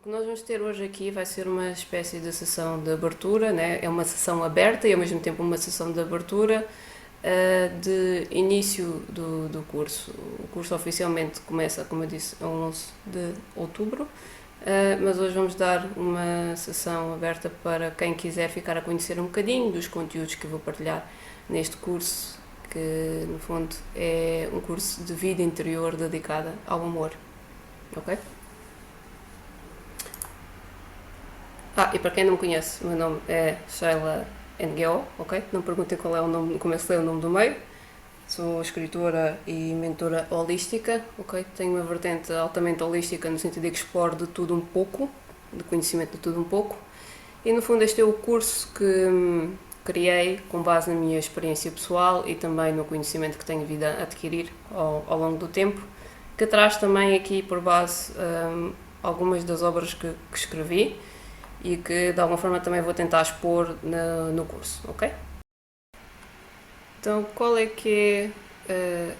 que nós vamos ter hoje aqui vai ser uma espécie de sessão de abertura, né? É uma sessão aberta e ao mesmo tempo uma sessão de abertura de início do curso. O curso oficialmente começa, como eu disse, a 11 de outubro, mas hoje vamos dar uma sessão aberta para quem quiser ficar a conhecer um bocadinho dos conteúdos que eu vou partilhar neste curso, que no fundo é um curso de vida interior dedicada ao amor, ok? E para quem não me conhece, o meu nome é Sheila NGO, ok? Não perguntem qual é o nome, como é que se lê o nome do meio. Sou escritora e mentora holística, ok? Tenho uma vertente altamente holística no sentido de que exploro de tudo um pouco, de conhecimento de tudo um pouco. E no fundo este é o curso que criei com base na minha experiência pessoal e também no conhecimento que tenho vindo a adquirir ao longo do tempo, que traz também aqui por base algumas das obras que escrevi e que de alguma forma também vou tentar expor no curso, ok? Então, qual é que é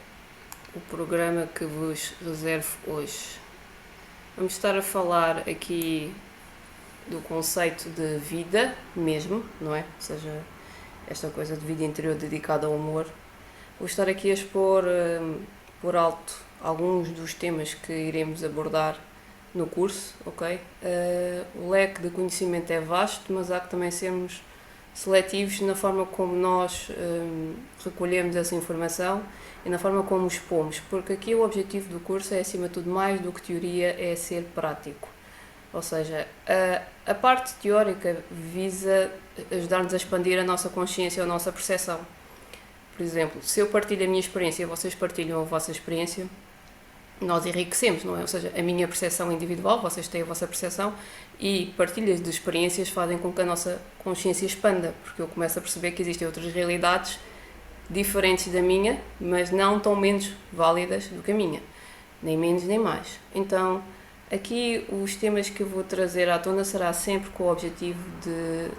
o programa que vos reservo hoje? Vamos estar a falar aqui do conceito de vida mesmo, não é? Ou seja, esta coisa de vida interior dedicada ao amor. Vou estar aqui a expor por alto alguns dos temas que iremos abordar no curso, ok? O leque de conhecimento é vasto, mas há que também sermos seletivos na forma como nós recolhemos essa informação e na forma como expomos, porque aqui o objetivo do curso é, acima de tudo, mais do que teoria, é ser prático. Ou seja, a parte teórica visa ajudar-nos a expandir a nossa consciência, a nossa percepção. Por exemplo, se eu partilho a minha experiência e vocês partilham a vossa experiência, nós enriquecemos, não é? Ou seja, a minha percepção individual, vocês têm a vossa percepção, e partilhas de experiências fazem com que a nossa consciência expanda, porque eu começo a perceber que existem outras realidades diferentes da minha, mas não tão menos válidas do que a minha, nem menos nem mais. Então, aqui os temas que eu vou trazer à tona será sempre com o objetivo de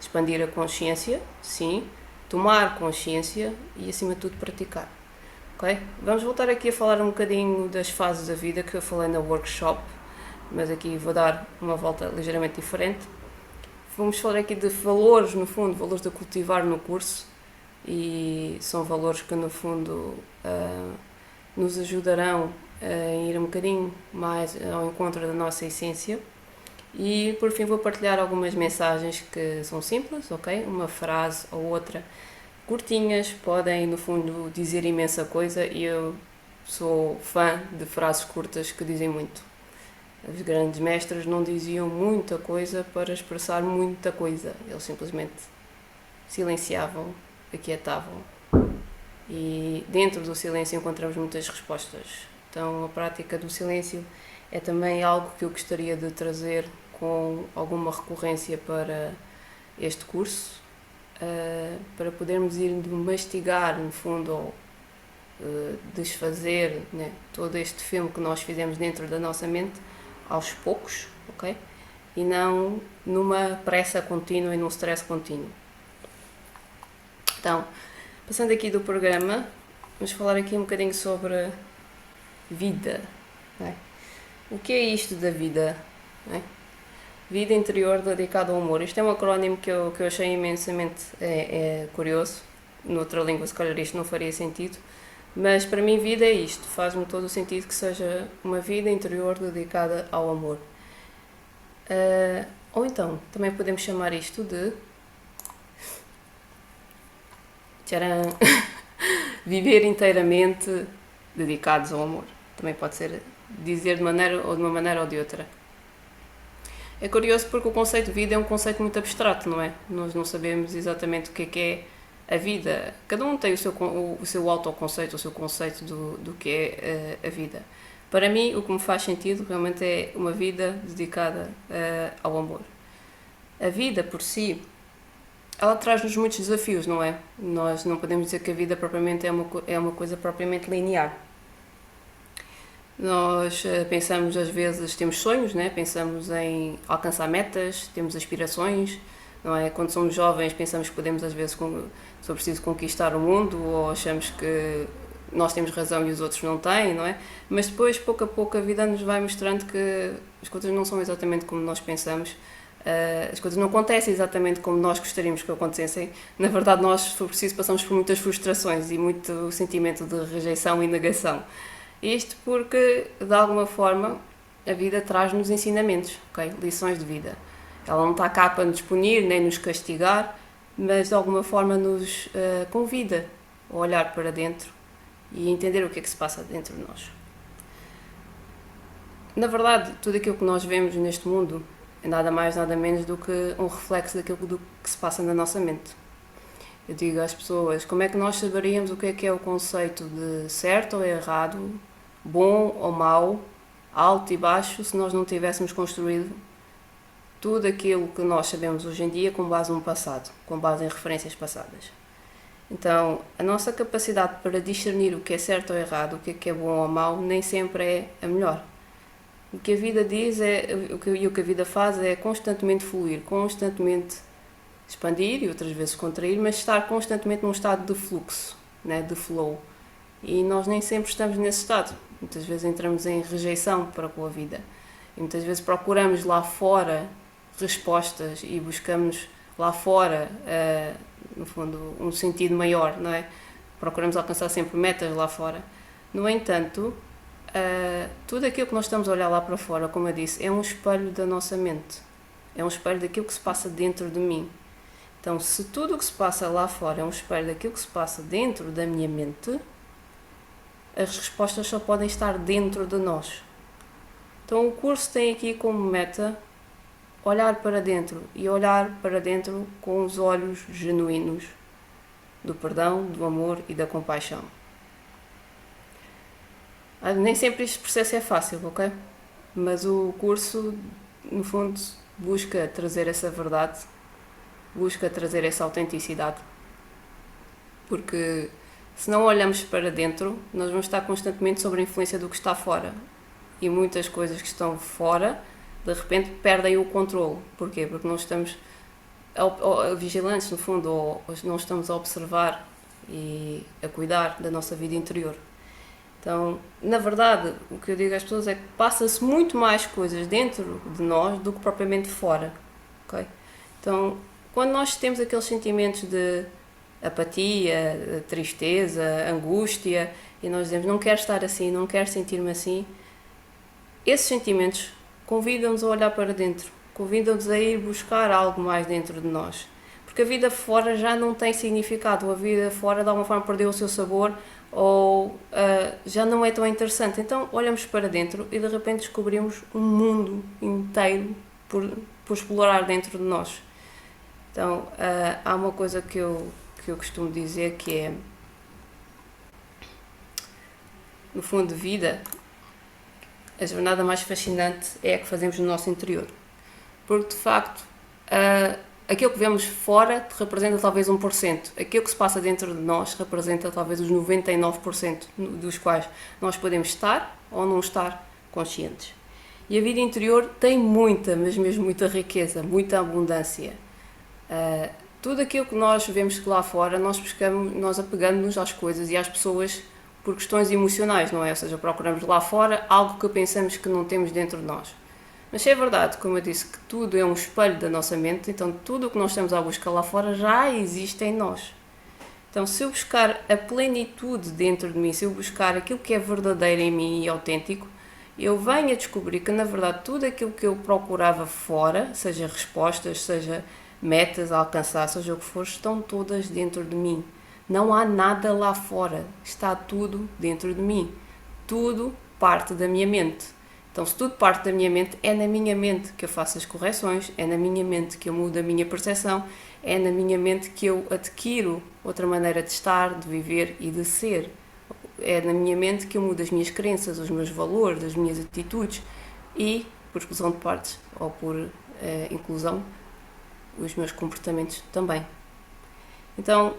expandir a consciência, sim, tomar consciência e, acima de tudo, praticar. Okay? Vamos voltar aqui a falar um bocadinho das fases da vida que eu falei no workshop, mas aqui vou dar uma volta ligeiramente diferente. Vamos falar aqui de valores, no fundo, valores a cultivar no curso, e são valores que no fundo nos ajudarão a ir um bocadinho mais ao encontro da nossa essência. E por fim vou partilhar algumas mensagens que são simples, ok? Uma frase ou outra curtinhas, podem no fundo dizer imensa coisa, e eu sou fã de frases curtas que dizem muito. Os grandes mestres não diziam muita coisa para expressar muita coisa, eles simplesmente silenciavam, aquietavam, e dentro do silêncio encontramos muitas respostas. Então a prática do silêncio é também algo que eu gostaria de trazer com alguma recorrência para este curso, para podermos ir mastigar, no fundo, ou desfazer, né, todo este filme que nós fizemos dentro da nossa mente, aos poucos, ok? E não numa pressa contínua e num stress contínuo. Então, passando aqui do programa, vamos falar aqui um bocadinho sobre vida, né? O que é isto da vida, né? Vida interior dedicada ao amor. Isto é um acrónimo que eu achei imensamente curioso. Noutra língua, se calhar, isto não faria sentido. Mas para mim, vida é isto. Faz-me todo o sentido que seja uma vida interior dedicada ao amor. Ou então, também podemos chamar isto de tcharam, viver inteiramente dedicados ao amor. Também pode ser dizer de uma maneira ou de outra. É curioso porque o conceito de vida é um conceito muito abstrato, não é? Nós não sabemos exatamente o que é a vida. Cada um tem o seu autoconceito, o seu conceito do que é a vida. Para mim, o que me faz sentido realmente é uma vida dedicada ao amor. A vida, por si, ela traz-nos muitos desafios, não é? Nós não podemos dizer que a vida propriamente é uma coisa propriamente linear. Nós pensamos, às vezes, temos sonhos, né? Pensamos em alcançar metas, temos aspirações, não é? Quando somos jovens pensamos que podemos, às vezes, se for preciso conquistar o mundo, ou achamos que nós temos razão e os outros não têm, não é? Mas depois, pouco a pouco, a vida nos vai mostrando que as coisas não são exatamente como nós pensamos, as coisas não acontecem exatamente como nós gostaríamos que acontecessem. Na verdade, nós, se for preciso, passamos por muitas frustrações e muito sentimento de rejeição e negação. Isto porque, de alguma forma, a vida traz-nos ensinamentos, ok? Lições de vida. Ela não está cá para nos punir nem nos castigar, mas de alguma forma nos convida a olhar para dentro e entender o que é que se passa dentro de nós. Na verdade, tudo aquilo que nós vemos neste mundo é nada mais, nada menos do que um reflexo daquilo que se passa na nossa mente. Eu digo às pessoas, como é que nós saberíamos o que é o conceito de certo ou errado, bom ou mau, alto e baixo, se nós não tivéssemos construído tudo aquilo que nós sabemos hoje em dia com base no passado, com base em referências passadas. Então, a nossa capacidade para discernir o que é certo ou errado, o que é bom ou mau, nem sempre é a melhor. O que a vida diz e o que a vida faz é constantemente fluir, constantemente expandir e outras vezes contrair, mas estar constantemente num estado de fluxo, né, de flow. E nós nem sempre estamos nesse estado. Muitas vezes entramos em rejeição para com a vida. E muitas vezes procuramos lá fora respostas e buscamos lá fora, no fundo, um sentido maior, não é? Procuramos alcançar sempre metas lá fora. No entanto, tudo aquilo que nós estamos a olhar lá para fora, como eu disse, é um espelho da nossa mente. É um espelho daquilo que se passa dentro de mim. Então, se tudo o que se passa lá fora é um espelho daquilo que se passa dentro da minha mente, as respostas só podem estar dentro de nós. Então, o curso tem aqui como meta olhar para dentro e olhar para dentro com os olhos genuínos do perdão, do amor e da compaixão. Nem sempre este processo é fácil, ok? Mas o curso, no fundo, busca trazer essa verdade, busca trazer essa autenticidade. Porque se não olhamos para dentro, nós vamos estar constantemente sob a influência do que está fora. E muitas coisas que estão fora, de repente, perdem o controle. Porquê? Porque não estamos vigilantes, no fundo, ou não estamos a observar e a cuidar da nossa vida interior. Então, na verdade, o que eu digo às pessoas é que passa-se muito mais coisas dentro de nós do que propriamente fora, ok? Então, quando nós temos aqueles sentimentos de apatia, tristeza, angústia, e nós dizemos, não quero estar assim, não quero sentir-me assim, esses sentimentos convidam-nos a olhar para dentro, convidam-nos a ir buscar algo mais dentro de nós. Porque a vida fora já não tem significado, a vida fora de alguma forma perdeu o seu sabor ou já não é tão interessante. Então olhamos para dentro e de repente descobrimos um mundo inteiro por explorar dentro de nós. Então há uma coisa que eu costumo dizer que é, no fundo, de vida, a jornada mais fascinante é a que fazemos no nosso interior. Porque, de facto, aquilo que vemos fora representa talvez 1%. Aquilo que se passa dentro de nós representa talvez os 99% dos quais nós podemos estar ou não estar conscientes. E a vida interior tem muita, mas mesmo muita riqueza, muita abundância. Tudo aquilo que nós vemos lá fora, nós apegamos-nos às coisas e às pessoas por questões emocionais, não é? Ou seja, procuramos lá fora algo que pensamos que não temos dentro de nós. Mas se é verdade, como eu disse, que tudo é um espelho da nossa mente, então tudo o que nós estamos à busca lá fora já existe em nós. Então, se eu buscar a plenitude dentro de mim, se eu buscar aquilo que é verdadeiro em mim e autêntico, eu venho a descobrir que, na verdade, tudo aquilo que eu procurava fora, seja respostas, seja metas a alcançar, seja o que for, estão todas dentro de mim. Não há nada lá fora, está tudo dentro de mim. Tudo parte da minha mente. Então, se tudo parte da minha mente, é na minha mente que eu faço as correções, é na minha mente que eu mudo a minha percepção, é na minha mente que eu adquiro outra maneira de estar, de viver e de ser. É na minha mente que eu mudo as minhas crenças, os meus valores, as minhas atitudes e, por exclusão de partes ou por inclusão, os meus comportamentos também. Então,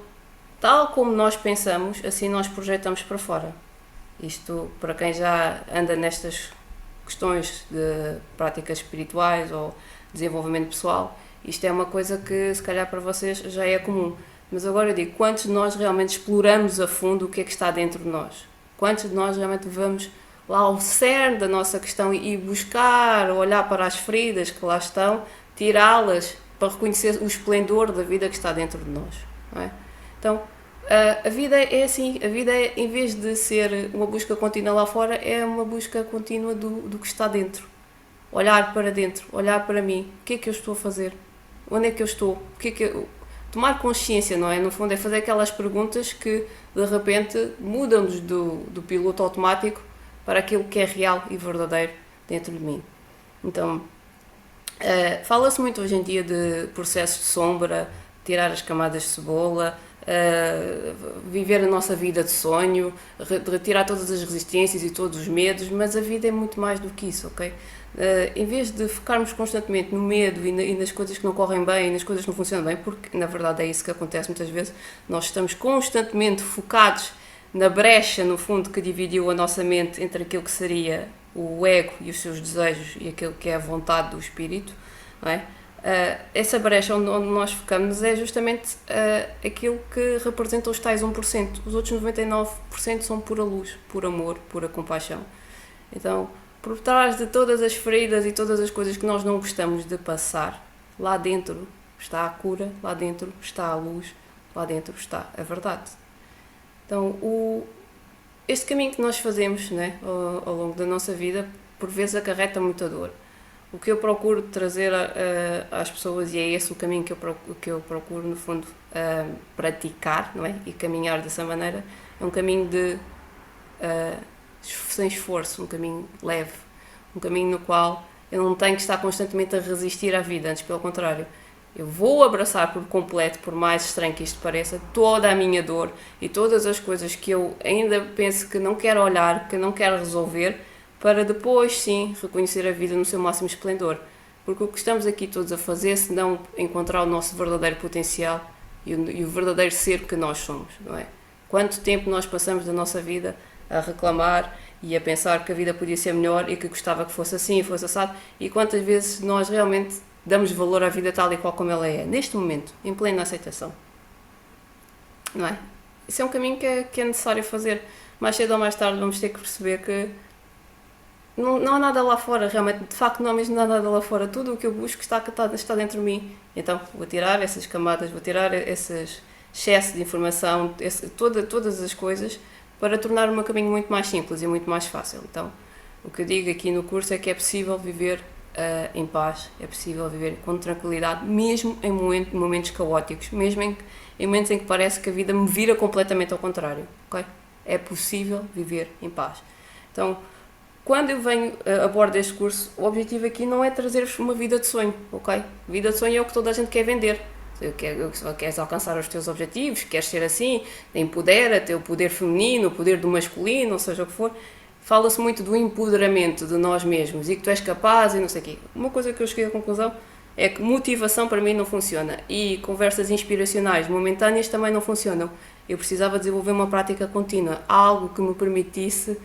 tal como nós pensamos, assim nós projetamos para fora. Isto, para quem já anda nestas questões de práticas espirituais ou desenvolvimento pessoal, isto é uma coisa que se calhar para vocês já é comum. Mas agora eu digo, quantos de nós realmente exploramos a fundo o que é que está dentro de nós? Quantos de nós realmente vamos lá ao cerne da nossa questão e buscar, olhar para as feridas que lá estão, tirá-las para reconhecer o esplendor da vida que está dentro de nós, não é? Então, a vida é assim, a vida é, em vez de ser uma busca contínua lá fora, é uma busca contínua do que está dentro. Olhar para dentro, olhar para mim, o que é que eu estou a fazer? Onde é que eu estou? O que é que eu... Tomar consciência, não é? No fundo é fazer aquelas perguntas que de repente mudam-nos do piloto automático para aquilo que é real e verdadeiro dentro de mim. Então, fala-se muito hoje em dia de processos de sombra, tirar as camadas de cebola, viver a nossa vida de sonho, retirar todas as resistências e todos os medos, mas a vida é muito mais do que isso, ok? Em vez de focarmos constantemente no medo e nas coisas que não correm bem e nas coisas que não funcionam bem, porque na verdade é isso que acontece muitas vezes, nós estamos constantemente focados na brecha, no fundo, que dividiu a nossa mente entre aquilo que seria o ego e os seus desejos e aquilo que é a vontade do espírito, não é? Essa brecha onde nós focamos é justamente aquilo que representa os tais 1%. Os outros 99% são pura luz, puro amor, pura compaixão. Então, por trás de todas as feridas e todas as coisas que nós não gostamos de passar, lá dentro está a cura, lá dentro está a luz, lá dentro está a verdade. Então, este caminho que nós fazemos, né, ao longo da nossa vida, por vezes acarreta muita dor. O que eu procuro trazer às pessoas, e é esse o caminho que eu procuro, no fundo, praticar, não é? E caminhar dessa maneira, é um caminho sem esforço, um caminho leve, um caminho no qual eu não tenho que estar constantemente a resistir à vida, antes pelo contrário. Eu vou abraçar por completo, por mais estranho que isto pareça, toda a minha dor e todas as coisas que eu ainda penso que não quero olhar, que não quero resolver, para depois, sim, reconhecer a vida no seu máximo esplendor. Porque o que estamos aqui todos a fazer, se não encontrar o nosso verdadeiro potencial e o verdadeiro ser que nós somos, não é? Quanto tempo nós passamos da nossa vida a reclamar e a pensar que a vida podia ser melhor e que gostava que fosse assim e fosse assado, e quantas vezes nós realmente damos valor à vida tal e qual como ela é, neste momento, em plena aceitação. Não é? Isso é um caminho que é necessário fazer. Mais cedo ou mais tarde vamos ter que perceber que não há nada lá fora, realmente, de facto não há mesmo nada lá fora. Tudo o que eu busco está dentro de mim. Então, vou tirar essas camadas, vou tirar esses excesso de informação, todas as coisas, para tornar o meu caminho muito mais simples e muito mais fácil. Então, o que eu digo aqui no curso é que é possível viver em paz, é possível viver com tranquilidade, mesmo em momentos caóticos, mesmo em momentos em que parece que a vida me vira completamente ao contrário, ok? É possível viver em paz. Então, quando eu venho a bordo deste curso, o objetivo aqui não é trazer-vos uma vida de sonho, ok? Vida de sonho é o que toda a gente quer vender. Queres alcançar os teus objetivos, queres ser assim, empodera, ter o poder feminino, o poder do masculino, ou seja o que for. Fala-se muito do empoderamento de nós mesmos e que tu és capaz e não sei o quê. Uma coisa que eu cheguei à conclusão é que motivação para mim não funciona e conversas inspiracionais momentâneas também não funcionam. Eu precisava desenvolver uma prática contínua, algo que me permitisse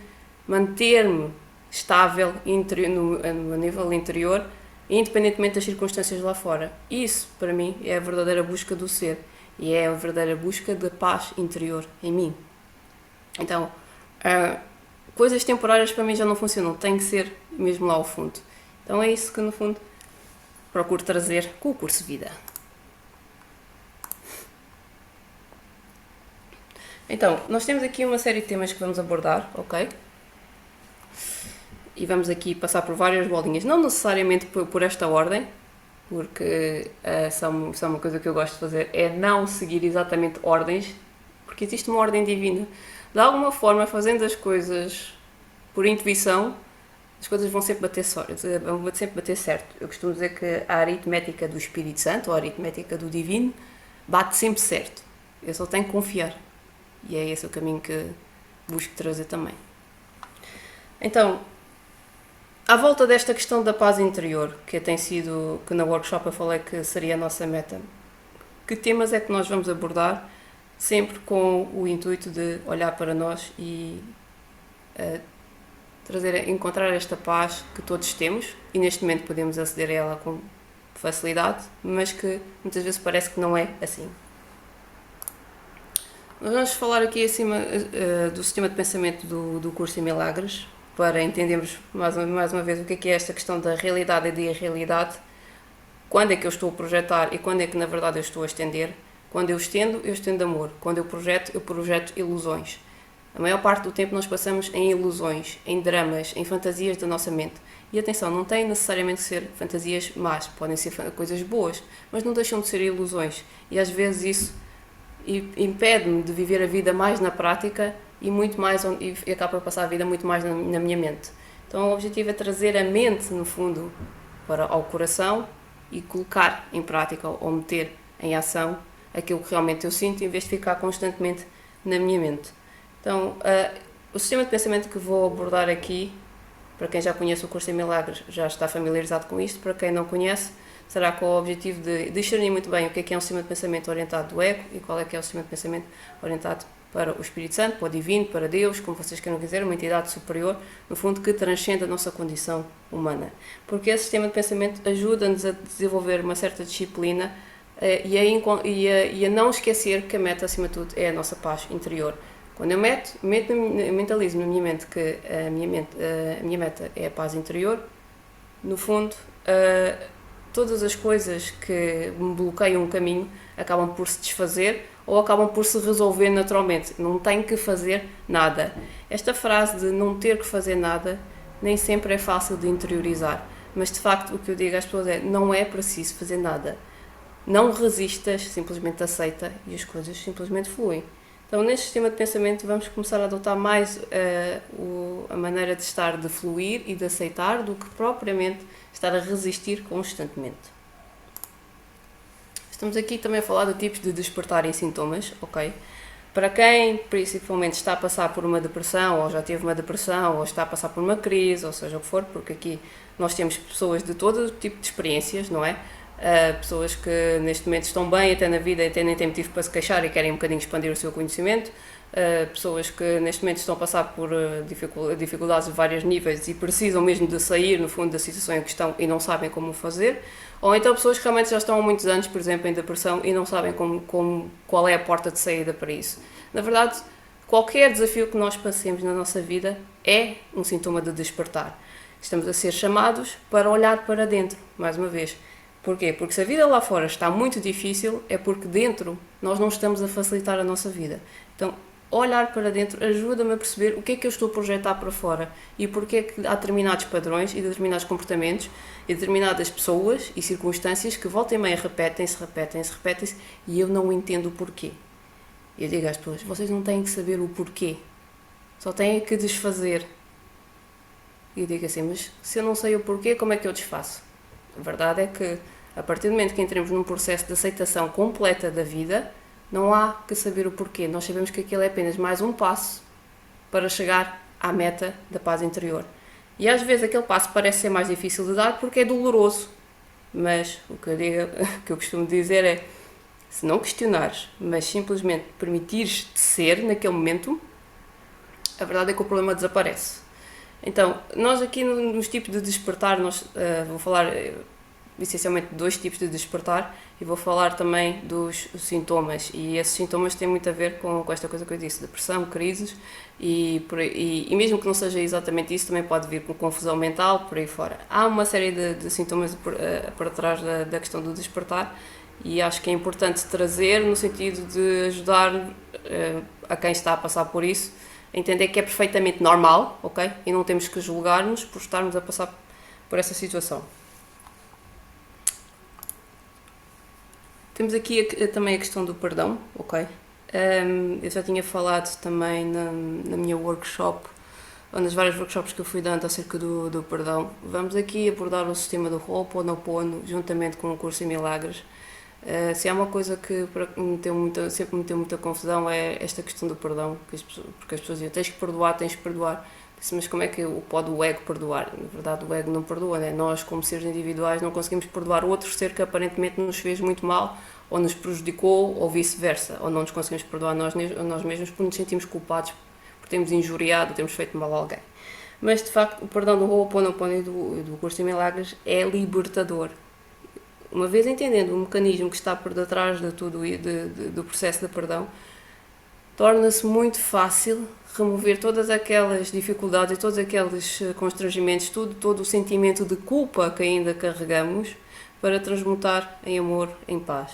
manter-me estável no nível interior, independentemente das circunstâncias lá fora. Isso, para mim, é a verdadeira busca do ser e é a verdadeira busca da paz interior em mim. Então, coisas temporárias para mim já não funcionam, tem que ser mesmo lá ao fundo. Então é isso que, no fundo, procuro trazer com o curso Vida. Então, nós temos aqui uma série de temas que vamos abordar, ok? E vamos aqui passar por várias bolinhas, não necessariamente por esta ordem, porque só uma coisa que eu gosto de fazer é não seguir exatamente ordens, porque existe uma ordem divina. De alguma forma, fazendo as coisas por intuição, as coisas vão sempre bater certo. Eu costumo dizer que a aritmética do Espírito Santo, ou a aritmética do Divino, bate sempre certo. Eu só tenho que confiar. E é esse o caminho que busco trazer também. Então, à volta desta questão da paz interior, que na workshop eu falei que seria a nossa meta, que temas é que nós vamos abordar, sempre com o intuito de olhar para nós e encontrar esta paz que todos temos, e neste momento podemos aceder a ela com facilidade, mas que muitas vezes parece que não é assim. nós vamos falar aqui acima do sistema de pensamento do Curso em Milagres, para entendermos mais uma vez o que é esta questão da realidade e da irrealidade, quando é que eu estou a projetar e quando é que na verdade eu estou a estender. Quando eu estendo amor. Quando eu projeto ilusões. A maior parte do tempo nós passamos em ilusões, em dramas, em fantasias da nossa mente. E atenção, não tem necessariamente que ser fantasias más, podem ser coisas boas, mas não deixam de ser ilusões. E às vezes isso impede-me de viver a vida mais na prática e muito mais e acabo por passar a vida muito mais na minha mente. Então o objetivo é trazer a mente, no fundo, ao coração e colocar em prática ou meter em ação aquilo que realmente eu sinto, em vez de ficar constantemente na minha mente. Então, o sistema de pensamento que vou abordar aqui, para quem já conhece o Curso em Milagres, já está familiarizado com isto. Para quem não conhece, será com o objetivo de discernir muito bem o que é um sistema de pensamento orientado do ego e qual é que é o sistema de pensamento orientado para o Espírito Santo, para o Divino, para Deus, como vocês queiram dizer, uma entidade superior, no fundo, que transcende a nossa condição humana. Porque esse sistema de pensamento ajuda-nos a desenvolver uma certa disciplina e a não esquecer que a meta, acima de tudo, é a nossa paz interior. Quando eu mentalizo na minha mente que a minha meta é a paz interior, no fundo, todas as coisas que me bloqueiam o caminho acabam por se desfazer ou acabam por se resolver naturalmente. Não tenho que fazer nada. Esta frase de não ter que fazer nada nem sempre é fácil de interiorizar, mas de facto o que eu digo às pessoas é: não é preciso fazer nada. Não resistas, simplesmente aceita e as coisas simplesmente fluem. Então, neste sistema de pensamento, vamos começar a adotar mais a maneira de estar, de fluir e de aceitar, do que propriamente estar a resistir constantemente. Estamos aqui também a falar de tipos de despertar em sintomas, ok? Para quem principalmente está a passar por uma depressão, ou já teve uma depressão, ou está a passar por uma crise, ou seja o que for, porque aqui nós temos pessoas de todo tipo de experiências, não é? Pessoas que neste momento estão bem até na vida e até nem têm motivo para se queixar e querem um bocadinho expandir o seu conhecimento, pessoas que neste momento estão a passar por dificuldades de vários níveis e precisam mesmo de sair, no fundo, da situação em que estão e não sabem como fazer, ou então pessoas que realmente já estão há muitos anos, por exemplo, em depressão e não sabem qual é a porta de saída para isso. Na verdade, qualquer desafio que nós passemos na nossa vida é um sintoma de despertar. Estamos a ser chamados para olhar para dentro, mais uma vez. Porquê? Porque se a vida lá fora está muito difícil, é porque dentro nós não estamos a facilitar a nossa vida. Então, olhar para dentro ajuda-me a perceber o que é que eu estou a projetar para fora e porque é que há determinados padrões e determinados comportamentos e determinadas pessoas e circunstâncias que volta e meia repetem-se e eu não entendo o porquê. Eu digo às pessoas: vocês não têm que saber o porquê, só têm que desfazer. E eu digo assim: mas se eu não sei o porquê, como é que eu desfaço? A verdade é que, a partir do momento que entremos num processo de aceitação completa da vida, não há que saber o porquê. Nós sabemos que aquilo é apenas mais um passo para chegar à meta da paz interior. E às vezes aquele passo parece ser mais difícil de dar porque é doloroso. Mas o que eu costumo dizer é: se não questionares, mas simplesmente permitires-te ser naquele momento, a verdade é que o problema desaparece. Então, nós aqui nos tipos de despertar, vou falar essencialmente de 2 tipos de despertar e vou falar também dos sintomas. E esses sintomas têm muito a ver com esta coisa que eu disse: depressão, crises e mesmo que não seja exatamente isso, também pode vir com confusão mental, por aí fora. Há uma série de sintomas por trás da questão do despertar e acho que é importante trazer no sentido de ajudar a quem está a passar por isso, entender que é perfeitamente normal, ok? E não temos que julgar-nos por estarmos a passar por essa situação. Temos aqui também a questão do perdão, ok? Eu já tinha falado também na minha workshop, ou nas várias workshops que eu fui dando acerca do perdão. Vamos aqui abordar o sistema do Ho'oponopono, juntamente com o Curso em Milagres. Se há uma coisa que sempre me meteu muita confusão é esta questão do perdão, porque as pessoas dizem: tens que perdoar. Disse: mas como é que pode o ego perdoar? Na verdade, o ego não perdoa, né? Nós, como seres individuais, não conseguimos perdoar outro ser que aparentemente nos fez muito mal, ou nos prejudicou, ou vice-versa, ou não nos conseguimos perdoar nós mesmos por nos sentirmos culpados, por termos injuriado, termos feito mal a alguém. Mas, de facto, o perdão do Ho'oponopono e do Curso em Milagres é libertador. Uma vez entendendo o mecanismo que está por detrás de tudo e do processo de perdão, torna-se muito fácil remover todas aquelas dificuldades e todos aqueles constrangimentos, todo o sentimento de culpa que ainda carregamos, para transmutar em amor, em paz.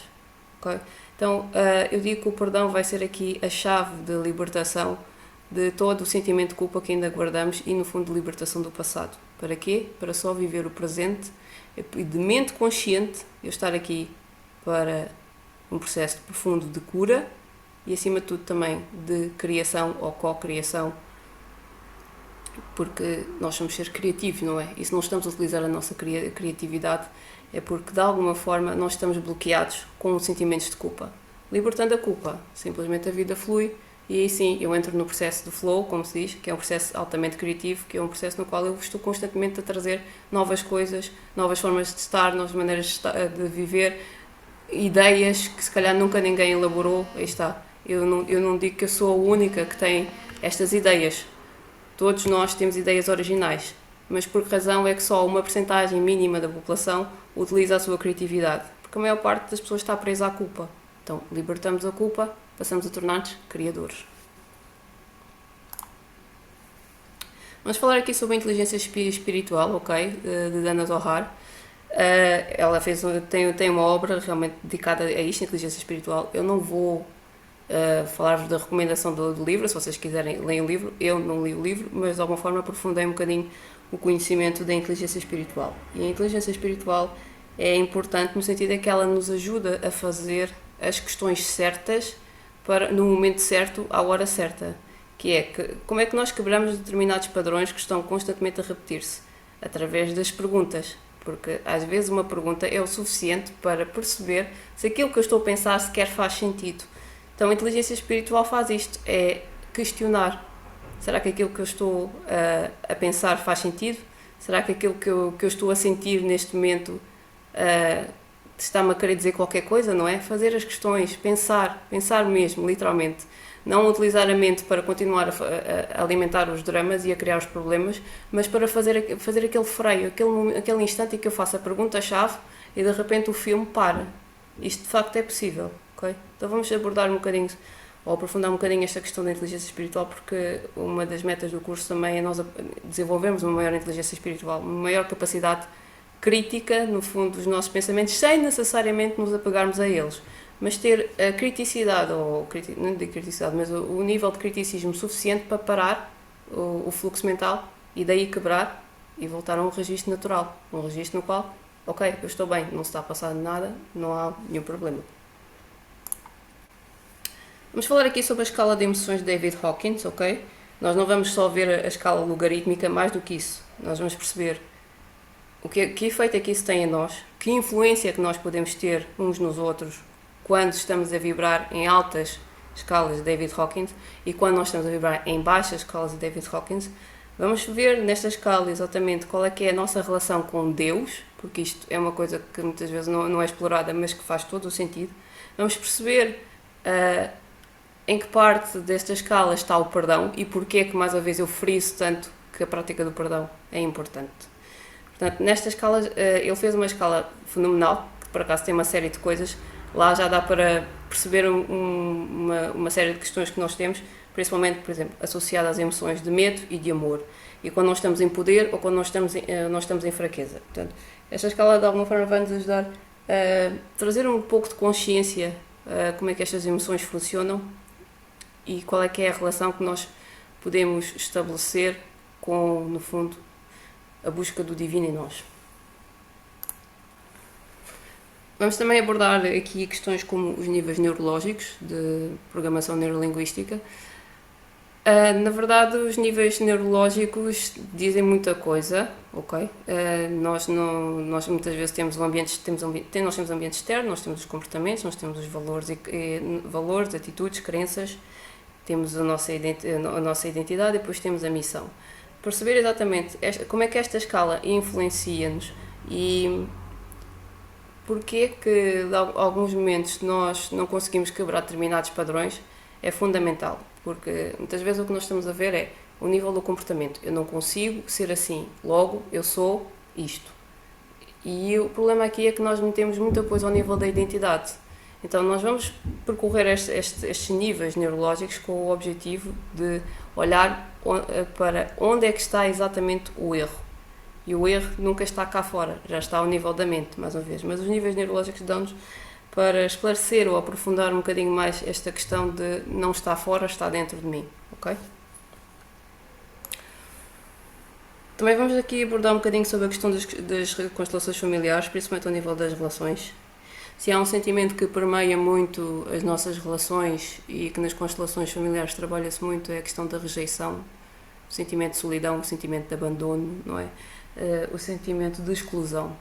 Okay? Então, eu digo que o perdão vai ser aqui a chave de libertação de todo o sentimento de culpa que ainda guardamos e, no fundo, de libertação do passado. Para quê? Para só viver o presente e, de mente consciente, eu estar aqui para um processo profundo de cura e, acima de tudo, também de criação ou co-criação, porque nós somos seres criativos, não é? E se não estamos a utilizar a nossa criatividade é porque, de alguma forma, nós estamos bloqueados com sentimentos de culpa. Libertando a culpa, simplesmente a vida flui e aí sim eu entro no processo do flow, como se diz, que é um processo altamente criativo, que é um processo no qual eu estou constantemente a trazer novas coisas, novas formas de estar, novas maneiras de viver, ideias que se calhar nunca ninguém elaborou. Aí está. Eu não digo que eu sou a única que tem estas ideias. Todos nós temos ideias originais, mas por que razão é que só uma percentagem mínima da população utiliza a sua criatividade? Porque a maior parte das pessoas está presa à culpa. Então, libertamos a culpa, passamos a tornar-nos criadores. Vamos falar aqui sobre a inteligência espiritual, ok? De Dana Zohar. Ela tem uma obra realmente dedicada a isto, a inteligência espiritual. Eu não vou falar-vos da recomendação do livro, se vocês quiserem ler o livro. Eu não li o livro, mas de alguma forma aprofundei um bocadinho o conhecimento da inteligência espiritual. E a inteligência espiritual é importante no sentido de que ela nos ajuda a fazer as questões certas no momento certo, à hora certa. Como é que nós quebramos determinados padrões que estão constantemente a repetir-se? Através das perguntas. Porque às vezes uma pergunta é o suficiente para perceber se aquilo que eu estou a pensar sequer faz sentido. Então a inteligência espiritual faz isto, é questionar. Será que aquilo que eu estou a pensar faz sentido? Será que aquilo que eu estou a sentir neste momento está-me a querer dizer qualquer coisa, não é? Fazer as questões, pensar mesmo, literalmente. Não utilizar a mente para continuar a alimentar os dramas e a criar os problemas, mas para fazer aquele freio, aquele instante em que eu faço a pergunta-chave e de repente o filme para. Isto de facto é possível, ok? Então vamos abordar um bocadinho, ou aprofundar um bocadinho esta questão da inteligência espiritual, porque uma das metas do curso também é nós desenvolvermos uma maior inteligência espiritual, uma maior capacidade crítica, no fundo, dos nossos pensamentos, sem necessariamente nos apegarmos a eles, mas ter a criticidade, não digo criticidade, mas o nível de criticismo suficiente para parar o fluxo mental e daí quebrar e voltar a um registro natural, um registro no qual, ok, eu estou bem, não se está a passar nada, não há nenhum problema. Vamos falar aqui sobre a escala de emoções de David Hawkins, ok? Nós não vamos só ver a escala logarítmica, mais do que isso, nós vamos perceber que efeito é que isso tem em nós, que influência é que nós podemos ter uns nos outros quando estamos a vibrar em altas escalas de David Hawkins e quando nós estamos a vibrar em baixas escalas de David Hawkins. Vamos ver nesta escala exatamente qual é que é a nossa relação com Deus, porque isto é uma coisa que muitas vezes não é explorada, mas que faz todo o sentido. Vamos perceber em que parte desta escala está o perdão e porque é que, mais uma vez, eu friso tanto que a prática do perdão é importante. Portanto, nesta escala, ele fez uma escala fenomenal, que por acaso tem uma série de coisas. Lá já dá para perceber uma série de questões que nós temos, principalmente, por exemplo, associadas às emoções de medo e de amor. E quando nós estamos em poder ou quando nós estamos em fraqueza. Portanto, esta escala, de alguma forma, vai nos ajudar a trazer um pouco de consciência como é que estas emoções funcionam e qual é que é a relação que nós podemos estabelecer com, no fundo, a busca do divino em nós. Vamos também abordar aqui questões como os níveis neurológicos de programação neurolinguística. Na verdade, os níveis neurológicos dizem muita coisa, ok? Nós muitas vezes temos ambiente externo, nós temos os comportamentos, nós temos os valores, atitudes, crenças, temos a nossa identidade e depois temos a missão. Perceber exatamente como é que esta escala influencia-nos e porque que em alguns momentos nós não conseguimos quebrar determinados padrões é fundamental, porque muitas vezes o que nós estamos a ver é o nível do comportamento. Eu não consigo ser assim, logo eu sou isto. E o problema aqui é que nós metemos muita coisa ao nível da identidade. Então nós vamos percorrer estes níveis neurológicos com o objetivo de olhar para onde é que está exatamente o erro. E o erro nunca está cá fora, já está ao nível da mente, mais uma vez. Mas os níveis neurológicos dão-nos para esclarecer ou aprofundar um bocadinho mais esta questão de não está fora, está dentro de mim, ok? Também vamos aqui abordar um bocadinho sobre a questão das constelações familiares, principalmente ao nível das relações. Se há um sentimento que permeia muito as nossas relações e que nas constelações familiares trabalha-se muito, é a questão da rejeição, o sentimento de solidão, o sentimento de abandono, não é? O sentimento de exclusão.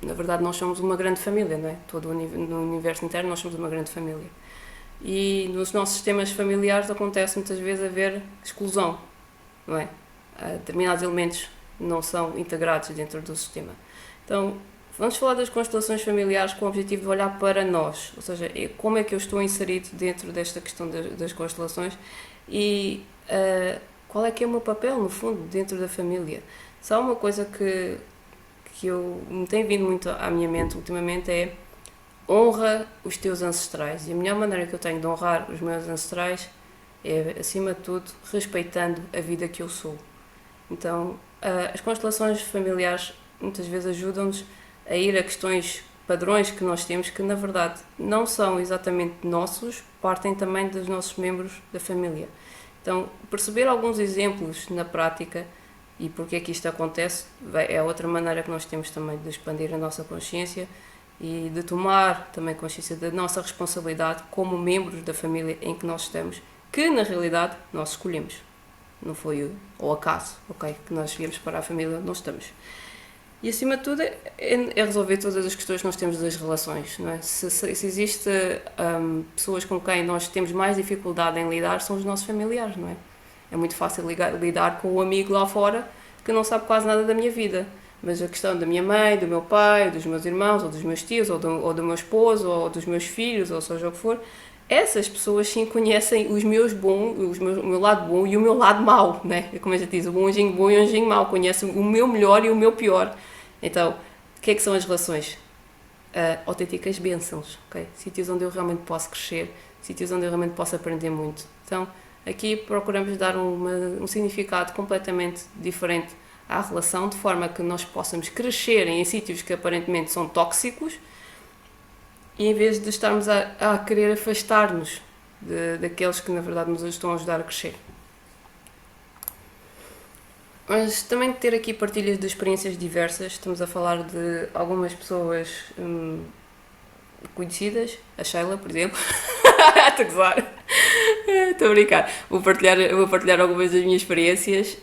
Na verdade, nós somos uma grande família, não é? Todo no universo interno nós somos uma grande família. E nos nossos sistemas familiares acontece muitas vezes haver exclusão, não é? Determinados elementos não são integrados dentro do sistema. Então, vamos falar das constelações familiares com o objetivo de olhar para nós, ou seja, como é que eu estou inserido dentro desta questão das constelações e qual é que é o meu papel, no fundo, dentro da família. Só uma coisa que me tem vindo muito à minha mente ultimamente é honra os teus ancestrais. E a melhor maneira que eu tenho de honrar os meus ancestrais é, acima de tudo, respeitando a vida que eu sou. Então, as constelações familiares muitas vezes ajudam-nos a ir a questões, padrões que nós temos que, na verdade, não são exatamente nossos, partem também dos nossos membros da família. Então, perceber alguns exemplos na prática e porque é que isto acontece é outra maneira que nós temos também de expandir a nossa consciência e de tomar também consciência da nossa responsabilidade como membros da família em que nós estamos, que na realidade nós escolhemos. Não foi o acaso, ok? Que nós viemos para a família onde nós estamos. E acima de tudo é resolver todas as questões que nós temos das relações, não é? Se existe pessoas com quem nós temos mais dificuldade em lidar, são os nossos familiares, não é? É muito fácil lidar com um amigo lá fora que não sabe quase nada da minha vida. Mas a questão da minha mãe, do meu pai, dos meus irmãos, ou dos meus tios, ou do meu esposo, ou dos meus filhos, ou seja o que for, essas pessoas sim conhecem os meus bons, o meu lado bom e o meu lado mau, né? Como a gente diz, o anjinho bom e o anjinho mau, conhecem o meu melhor e o meu pior. Então, o que é que são as relações? Autênticas bênçãos, ok? Sítios onde eu realmente posso crescer, sítios onde eu realmente posso aprender muito. Então, aqui procuramos dar um significado completamente diferente à relação, de forma que nós possamos crescer em sítios que aparentemente são tóxicos, e em vez de estarmos a querer afastar-nos daqueles que na verdade nos estão a ajudar a crescer. Mas também ter aqui partilhas de experiências diversas, estamos a falar de algumas pessoas conhecidas, a Sheila, por exemplo. Estou a gozar. Estou a brincar. Vou partilhar algumas das minhas experiências.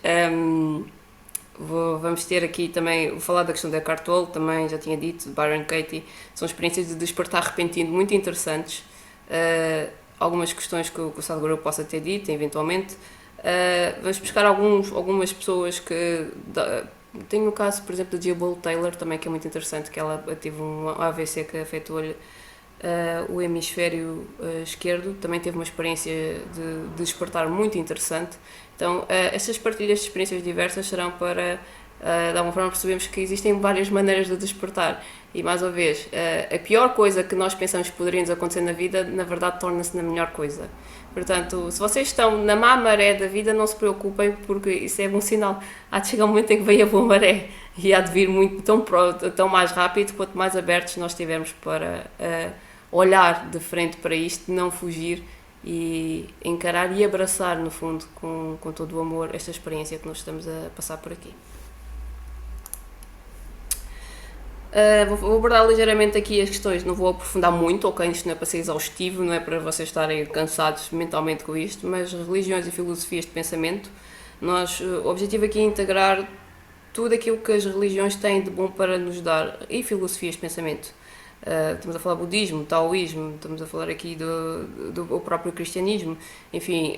Vamos ter aqui também, vou falar da questão da Eckhart Tolle, também já tinha dito, Byron Katie, são experiências de despertar repentino muito interessantes, algumas questões que o Sadhguru possa ter dito, eventualmente. Vamos buscar algumas pessoas que, tenho o caso, por exemplo, da Jill Taylor, também, que é muito interessante, que ela teve um AVC que afetou-lhe o hemisfério esquerdo, também teve uma experiência de despertar muito interessante. Então, estas partilhas de experiências diversas serão para, de alguma forma, percebemos que existem várias maneiras de despertar. E, mais uma vez, a pior coisa que nós pensamos que poderia nos acontecer na vida, na verdade, torna-se na melhor coisa. Portanto, se vocês estão na má maré da vida, não se preocupem, porque isso é bom sinal. Há de chegar um momento em que vem a boa maré e há de vir tão mais rápido, quanto mais abertos nós estivermos para olhar de frente para isto, não fugir e encarar e abraçar, no fundo, com todo o amor, esta experiência que nós estamos a passar por aqui. Vou abordar ligeiramente aqui as questões, não vou aprofundar muito, ok, isto não é para ser exaustivo, não é para vocês estarem cansados mentalmente com isto, mas religiões e filosofias de pensamento, o objetivo aqui é integrar tudo aquilo que as religiões têm de bom para nos dar, e filosofias de pensamento. Estamos a falar budismo, taoísmo, estamos a falar aqui do próprio cristianismo, enfim,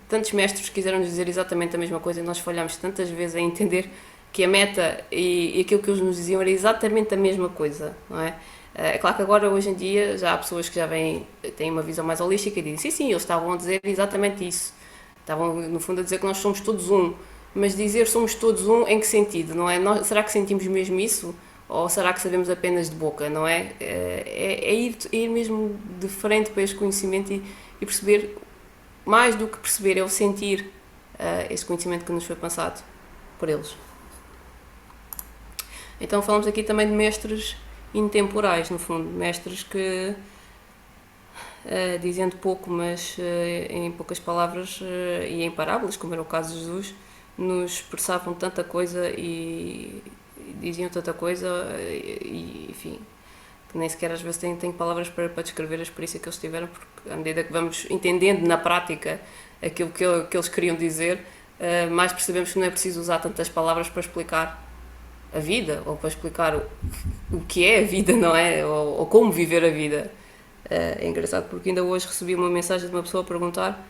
tantos mestres quiseram nos dizer exatamente a mesma coisa e nós falhamos tantas vezes a entender que a meta e aquilo que eles nos diziam era exatamente a mesma coisa, não é? É claro que agora, hoje em dia, já há pessoas que já têm uma visão mais holística e dizem, sim, eles estavam a dizer exatamente isso, estavam no fundo a dizer que nós somos todos um, mas dizer somos todos um em que sentido, não é? Será que sentimos mesmo isso? Ou será que sabemos apenas de boca, não é? É ir mesmo de frente para este conhecimento e perceber, mais do que perceber, é o sentir esse conhecimento que nos foi passado por eles. Então falamos aqui também de mestres intemporais, no fundo, mestres que, dizendo pouco, mas em poucas palavras e em parábolas, como era o caso de Jesus, nos expressavam tanta coisa e diziam tanta coisa e enfim, que nem sequer às vezes tenho palavras para descrever a experiência que eles tiveram, porque à medida que vamos entendendo na prática aquilo que eles queriam dizer, mais percebemos que não é preciso usar tantas palavras para explicar a vida, ou para explicar o que é a vida, não é? Ou como viver a vida. É engraçado porque ainda hoje recebi uma mensagem de uma pessoa a perguntar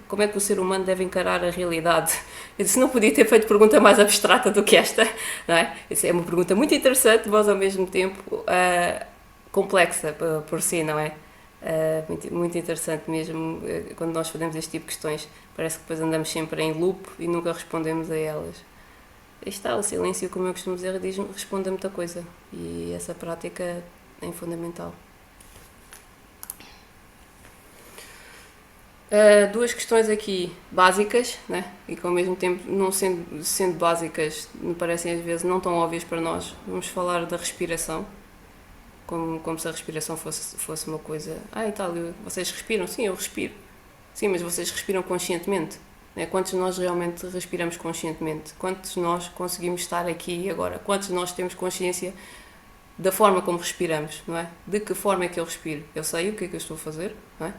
como é que o ser humano deve encarar a realidade. Eu disse, não podia ter feito pergunta mais abstrata do que esta, não é? Isso é uma pergunta muito interessante, mas ao mesmo tempo complexa por si, não é? Muito interessante mesmo quando nós fazemos este tipo de questões. Parece que depois andamos sempre em loop e nunca respondemos a elas. Aí está, o silêncio, como eu costumo dizer, responde a muita coisa e essa prática é fundamental. Duas questões aqui básicas, né? E que ao mesmo tempo, não sendo básicas, me parecem às vezes não tão óbvias para nós. Vamos falar da respiração, como se a respiração fosse uma coisa. E tal, vocês respiram? Sim, eu respiro. Sim, mas vocês respiram conscientemente? Né? Quantos de nós realmente respiramos conscientemente? Quantos de nós conseguimos estar aqui e agora? Quantos de nós temos consciência da forma como respiramos, não é? De que forma é que eu respiro? Eu sei o que é que eu estou a fazer, não é?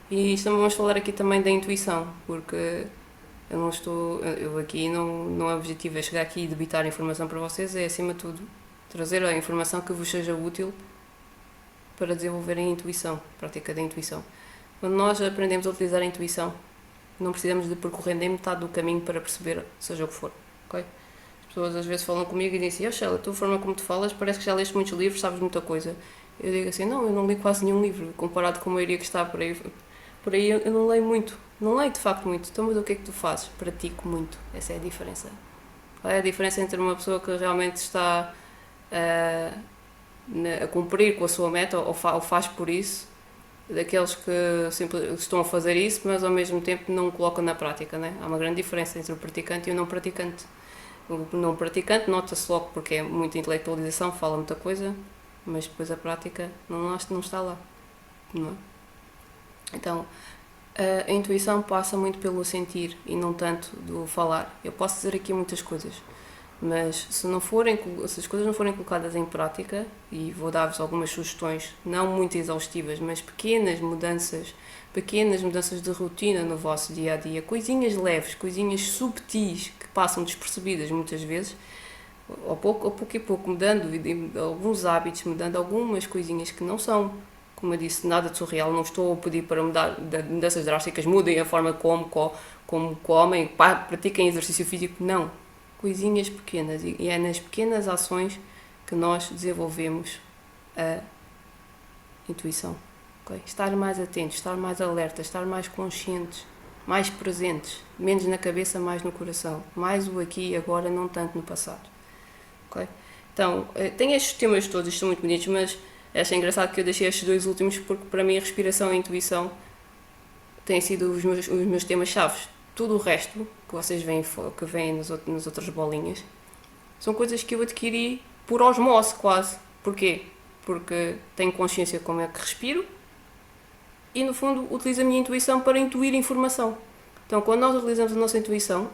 E vamos falar aqui também da intuição, porque eu aqui não é objetivo é chegar aqui e debitar informação para vocês, é acima de tudo trazer a informação que vos seja útil para desenvolverem a intuição, a prática da intuição. Quando nós aprendemos a utilizar a intuição, não precisamos de percorrer nem metade do caminho para perceber seja o que for, ok? As pessoas às vezes falam comigo e dizem, Sheila, a tua forma como tu falas parece que já leste muitos livros, sabes muita coisa. Eu digo assim, não, eu não li quase nenhum livro, comparado com a maioria que está por aí eu não leio muito, não leio de facto muito. Então, mas o que é que tu fazes? Pratico muito, essa é a diferença. Qual é a diferença entre uma pessoa que realmente está a cumprir com a sua meta ou faz por isso, daqueles que estão a fazer isso, mas ao mesmo tempo não o colocam na prática, né? Há uma grande diferença entre o praticante e o não praticante. O não praticante nota-se logo porque é muita intelectualização, fala muita coisa, mas depois a prática não está lá, não é? Então, a intuição passa muito pelo sentir e não tanto do falar. Eu posso dizer aqui muitas coisas, mas se as coisas não forem colocadas em prática, e vou dar-vos algumas sugestões, não muito exaustivas, mas pequenas mudanças de rotina no vosso dia-a-dia, coisinhas leves, coisinhas subtis que passam despercebidas muitas vezes, ao pouco e pouco, mudando alguns hábitos, mudando algumas coisinhas que não são, como eu disse, nada de surreal, não estou a pedir para mudar mudanças drásticas, mudem a forma como comem, pratiquem exercício físico, não. Coisinhas pequenas, e é nas pequenas ações que nós desenvolvemos a intuição. Okay? Estar mais atentos, estar mais alertas, estar mais conscientes, mais presentes, menos na cabeça, mais no coração, mais o aqui e agora, não tanto no passado. Okay? Então, tem estes temas todos, isto são muito bonitos, mas acho engraçado que eu deixei estes dois últimos porque para mim a respiração e a intuição têm sido os meus temas-chaves. Tudo o resto que vocês veem, que vêm nas outras bolinhas, são coisas que eu adquiri por osmose quase. Porquê? Porque tenho consciência como é que respiro e no fundo utilizo a minha intuição para intuir informação. Então quando nós utilizamos a nossa intuição,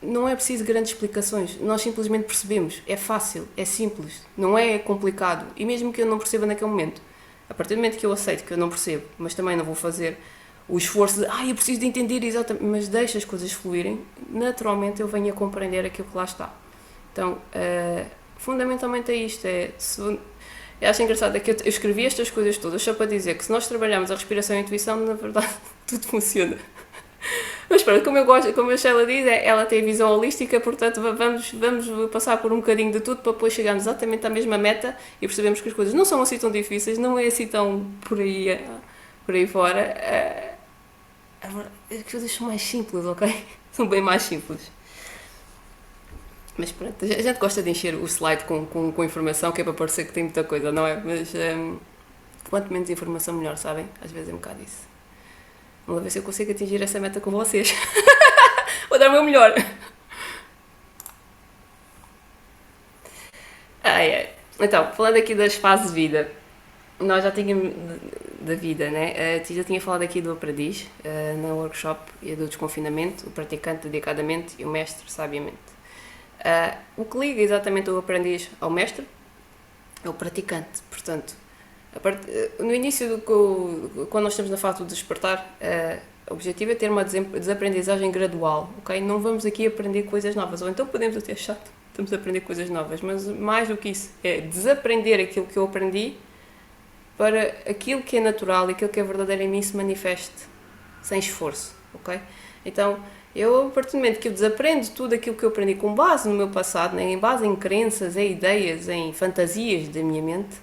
não é preciso grandes explicações, nós simplesmente percebemos, é fácil, é simples, não é complicado, e mesmo que eu não perceba naquele momento, a partir do momento que eu aceito que eu não percebo, mas também não vou fazer o esforço de, eu preciso de entender exatamente, mas deixo as coisas fluírem, naturalmente eu venho a compreender aquilo que lá está. Então, fundamentalmente é isto, eu acho engraçado é que eu escrevi estas coisas todas só para dizer que se nós trabalharmos a respiração e a intuição, na verdade, tudo funciona. Mas pronto, como a Sheila diz, ela tem visão holística, portanto vamos passar por um bocadinho de tudo para depois chegarmos exatamente à mesma meta e percebemos que as coisas não são assim tão difíceis, não é assim tão por aí fora. As coisas são mais simples, ok? São bem mais simples. Mas pronto, a gente gosta de encher o slide com informação, que é para parecer que tem muita coisa, não é? Mas quanto menos informação, melhor, sabem? Às vezes é um bocado isso. Vamos ver se eu consigo atingir essa meta com vocês. Vou dar o meu melhor. Então, falando aqui das fases de vida, nós já tínhamos da vida, né? Já tinha falado aqui do aprendiz na workshop e do desconfinamento, o praticante dedicadamente e o mestre sabiamente. O que liga exatamente o aprendiz ao mestre é o praticante. Portanto, no início, quando nós estamos na fase do despertar, o objetivo é ter uma desaprendizagem gradual, ok? Não vamos aqui aprender coisas novas, ou então podemos até achar que estamos a aprender coisas novas, mas mais do que isso, é desaprender aquilo que eu aprendi para aquilo que é natural e aquilo que é verdadeiro em mim se manifeste sem esforço, ok? Então, a partir do momento que eu desaprendo tudo aquilo que eu aprendi com base no meu passado, né, em base em crenças, em ideias, em fantasias da minha mente,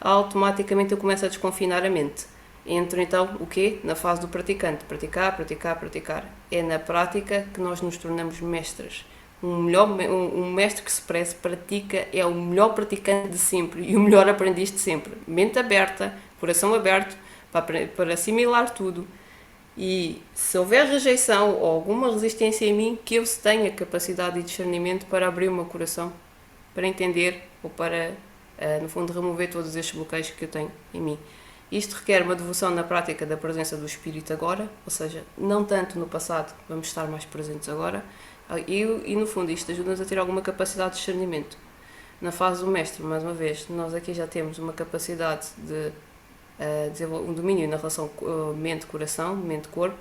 automaticamente eu começo a desconfinar a mente. Entro então, o quê? Na fase do praticante. Praticar, praticar, praticar. É na prática que nós nos tornamos mestres. Um mestre que se pratica é o melhor praticante de sempre e o melhor aprendiz de sempre. Mente aberta, coração aberto, para assimilar tudo. E se houver rejeição ou alguma resistência em mim, que eu tenha capacidade e discernimento para abrir o meu coração, para entender ou para, no fundo, remover todos estes bloqueios que eu tenho em mim. Isto requer uma devoção na prática da presença do Espírito agora, ou seja, não tanto no passado, vamos estar mais presentes agora, e no fundo isto ajuda-nos a ter alguma capacidade de discernimento. Na fase do mestre, mais uma vez, nós aqui já temos uma capacidade de um domínio na relação mente-coração, mente-corpo,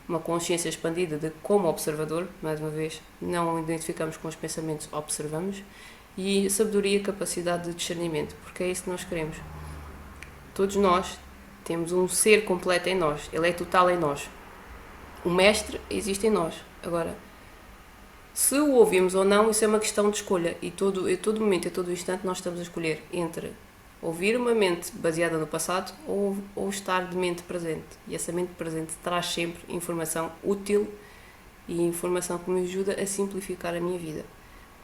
uma consciência expandida de como observador, mais uma vez, não identificamos com os pensamentos, observamos, e sabedoria, capacidade de discernimento, porque é isso que nós queremos. Todos nós temos um ser completo em nós, ele é total em nós. O mestre existe em nós. Agora, se o ouvimos ou não, isso é uma questão de escolha, e todo momento, a todo instante, nós estamos a escolher entre ouvir uma mente baseada no passado ou estar de mente presente. E essa mente presente traz sempre informação útil e informação que me ajuda a simplificar a minha vida.